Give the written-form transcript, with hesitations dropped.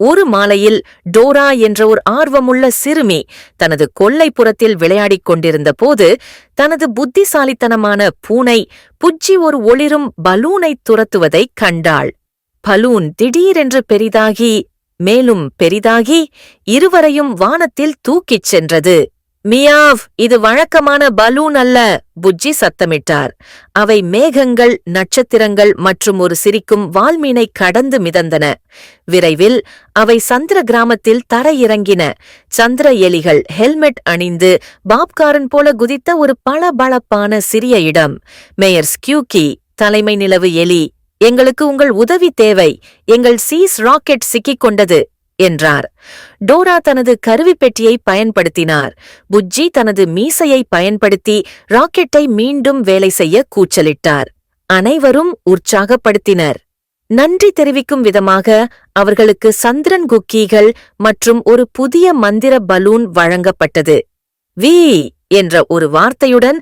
ஒரு மாலையில் டோரா என்ற ஒரு ஆர்வமுள்ள சிறுமி தனது கொல்லைப்புறத்தில் விளையாடிக் கொண்டிருந்த போது தனது புத்திசாலித்தனமான பூனை புஜ்ஜி ஒரு ஒளிரும் பலூனைத் துரத்துவதைக் கண்டாள். பலூன் திடீரென்று பெரிதாகி மேலும் பெரிதாகி இருவரையும் வானத்தில் தூக்கிச் சென்றது. மியாவ், இது வழக்கமான பலூன் அல்ல, புஜ்ஜி சத்தமிட்டார். அவை மேகங்கள், நட்சத்திரங்கள் மற்றும் ஒரு சிரிக்கும் வால்மீனை கடந்து மிதந்தன. விரைவில் அவை சந்திர கிராமத்தில் தரையிறங்கின. சந்திர எலிகள் ஹெல்மெட் அணிந்து பாப்காரன் போல குதித்த ஒரு பளபளப்பான சிறிய இடம். மேயர் ஸ்கியூக்கி, தலைமை நிலவு எலி, எங்களுக்கு உங்கள் உதவி தேவை, எங்கள் சீஸ் ராக்கெட் சிக்கிக் கொண்டது என்றார். டோரா தனது கருவிப்பெட்டியை பயன்படுத்தினார். புஜ்ஜி தனது மீசையை பயன்படுத்தி ராக்கெட்டை மீண்டும் வேலை செய்ய கூச்சலிட்டார். அனைவரும் உற்சாகப்படுத்தினர். நன்றி தெரிவிக்கும் விதமாக அவர்களுக்கு சந்திரன் குக்கீகள் மற்றும் ஒரு புதிய மந்திர பலூன் வழங்கப்பட்டது. வி என்ற ஒரு வார்த்தையுடன்